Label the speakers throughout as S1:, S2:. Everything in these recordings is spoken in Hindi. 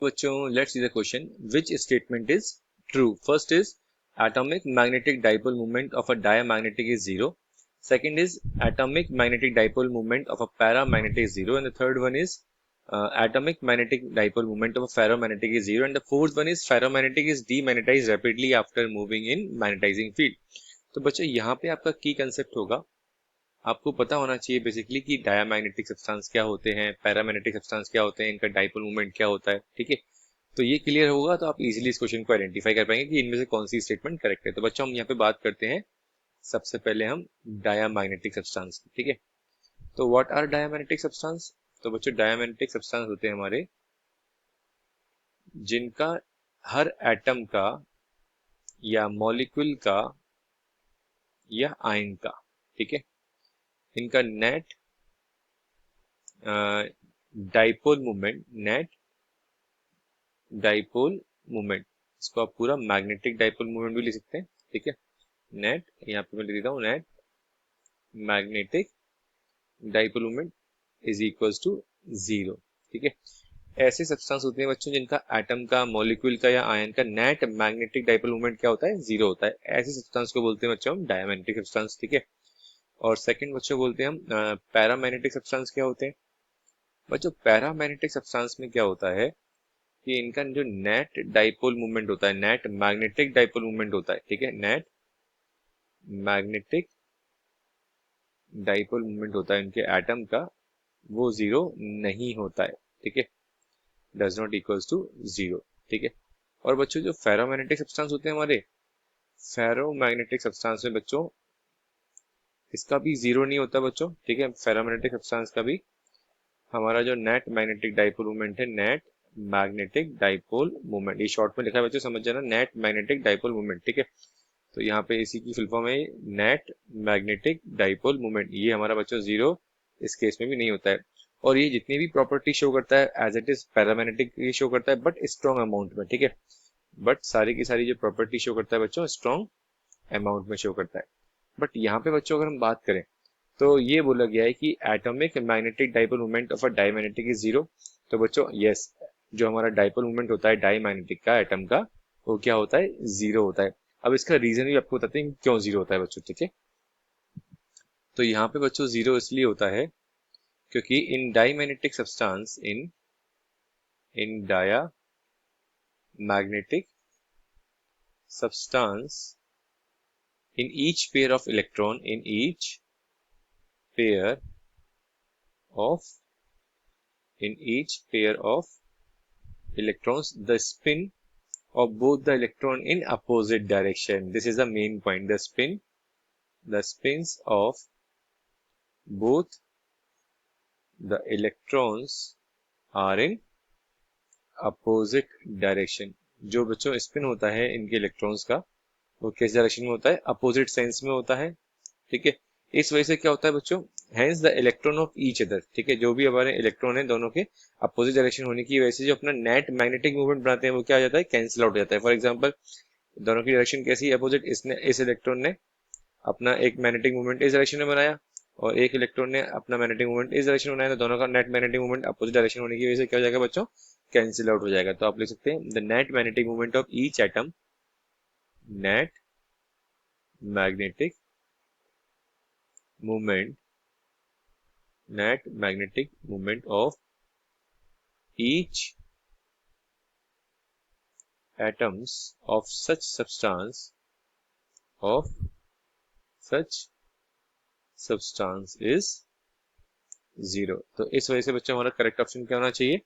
S1: बच्चों let's see the question which statement is true. First is atomic magnetic dipole moment of a diamagnetic is zero. Second is atomic magnetic dipole moment of a paramagnetic is zero, and the third one is atomic magnetic dipole moment of a ferromagnetic is zero, and the fourth one is ferromagnetic is demagnetized rapidly after moving in magnetizing field. तो बच्चों यहाँ पे आपका की कंसेप्ट होगा, आपको पता होना चाहिए बेसिकली कि डायमैग्नेटिक सब्सटेंस क्या होते हैं, पैरामैग्नेटिक सब्सटेंस क्या होते हैं, इनका डाइपोल मूवमेंट क्या होता है. ठीक है, तो ये क्लियर होगा तो आप इजीली इस क्वेश्चन को आइडेंटिफाई कर पाएंगे कि इनमें से कौन सी स्टेटमेंट करेक्ट है. तो बच्चों हम यहाँ पे बात करते हैं सबसे पहले हम डायमैग्नेटिक सब्सटेंस की. ठीक है, तो व्हाट आर डायमैग्नेटिक सब्सटेंस. तो बच्चों डायमैग्नेटिक सब्सटेंस होते हैं हमारे जिनका हर एटम का या मॉलिक्यूल का या आयन का, ठीक है, इनका net dipole movement, net dipole movement, इसको आप पूरा मैग्नेटिक डाइपोल मूवमेंट भी लिख सकते हैं. ठीक है, नेट, यहाँ पे मैं लिख देता हूँ net magnetic dipole movement is equals to zero. ठीक है, ऐसे सब्सटेंस होते हैं बच्चों जिनका एटम का, मॉलिक्यूल का या आयन का नेट मैग्नेटिक डाइपोल मूवमेंट क्या होता है, जीरो होता है. ऐसे सब्सटेंस को बोलते हैं बच्चों हम डायमैग्नेटिक सब्सटेंस. ठीक है, और सेकंड बच्चों बोलते हैं हम पैरामैग्नेटिक सब्सटेंस. क्या होते हैं बच्चों पैरामैग्नेटिक सब्सटेंस में क्या होता है कि इनका जो नेट डाइपोल मूवमेंट होता है, नेट मैग्नेटिक डाइपोल मूवमेंट होता है. ठीक है, नेट मैग्नेटिक डाइपोल मूवमेंट होता है इनके एटम का, वो जीरो नहीं होता है. ठीक है, does not equals to zero. ठीक है, और बच्चों जो फेरोमैग्नेटिक सब्सटेंस होते हैं हमारे, फेरोमैग्नेटिक सब्सटेंस में बच्चों इसका भी जीरो नहीं होता बच्चों. ठीक है, फेरोमैग्नेटिक सब्सटेंस का भी हमारा जो नेट मैग्नेटिक डाइपोल मूवमेंट है, नेट मैग्नेटिक डाइपोल मूवमेंट, ये शॉर्ट में लिखा है बच्चों, समझ जाना, नेट मैग्नेटिक डाइपोल मूवमेंट. ठीक है, तो यहाँ पे इसी की फुल फॉर्म है नेट मैग्नेटिक डाइपोल मूवमेंट. ये हमारा बच्चों जीरो इस केस में भी नहीं होता है. और ये जितनी भी प्रॉपर्टी शो करता है एज इट इज पैरामैग्नेटिक ही शो करता है, बट स्ट्रॉन्ग अमाउंट में. ठीक है, बट सारी की सारी जो प्रॉपर्टी शो करता है बच्चों स्ट्रॉन्ग अमाउंट में शो करता है. बट यहाँ पे बच्चों अगर हम बात करें तो ये बोला गया है कि atomic magnetic dipole movement of a diamagnetic is zero. तो बच्चों यस, जो हमारा डाइपोल मूवमेंट होता है डायमैग्नेटिक का एटम का, वो क्या होता है, जीरो होता है. अब इसका रीजन भी आपको बताते हैं क्यों जीरो होता है बच्चों. ठीक है, तो यहाँ पे बच्चों जीरो इसलिए होता है क्योंकि in diamagnetic substance, in diamagnetic substance, in each pair of electron, in each pair of electrons, the spin of both the electron in opposite direction. This is the main point. The spins of both the electrons are in opposite direction. जो बच्चों स्पिन होता है इनके इलेक्ट्रॉन्स का, वो किस डायरेक्शन में होता है, अपोजिट सेंस में होता है. ठीक है, इस वजह से क्या होता है बच्चों, hence the electron of each other. ठीक है, जो भी हमारे इलेक्ट्रॉन है दोनों के अपोजिट डायरेक्शन होने की वजह से जो अपना नेट मैग्नेटिक मूवमेंट बनाते हैं वो क्या हो जाता है, कैंसिल आउट हो जाता है. फॉर एग्जांपल दोनों की डायरेक्शन कैसी है, अपोजिट. इस इलेक्ट्रॉन ने अपना एक मैग्नेटिक मूवमेंट इस डायरेक्शन में बनाया और एक इलेक्ट्रॉन ने अपना मैग्नेटिक मूवमेंट इस डायरेक्शन में बनाया, तो दोनों का net magnetic movement opposite direction होने की वजह से क्या हो जाएगा बच्चों, कैंसिल आउट हो जाएगा. तो आप लिख सकते हैं the net magnetic movement of each atom, net magnetic movement net magnetic movement of each atoms of such substance is zero. तो इस वजह से बच्चा हमारा करेक्ट ऑप्शन क्या होना चाहिए,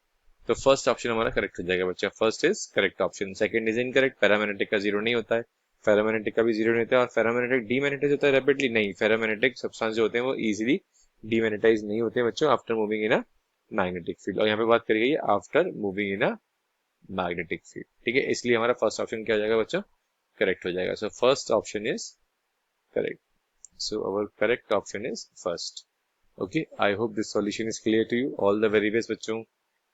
S1: तो फर्स्ट ऑप्शन हमारा करेक्ट हो जाएगा बच्चा. First is correct option. Second is incorrect, paramagnetic का जीरो नहीं होता है, फेरोमैग्नेटिक का भी जीरो नहीं होता है. और फेरोमैग्नेटिक डीमैग्नेटाइज होता है रैपिडली, नहीं, फेरोमैग्नेटिक सब्सटेंस जो होते हैं वो इजीली डीमैग्नेटाइज नहीं होते हैं बच्चों after moving in a magnetic field. और यहाँ पे बात करी गई after moving in a magnetic field. ठीक है, इसलिए हमारा फर्स्ट ऑप्शन क्या हो जाएगा बच्चों, करेक्ट हो जाएगा. So first option is correct. So our correct option is first. Okay, I hope this solution is clear to you. All the very best बच्चों.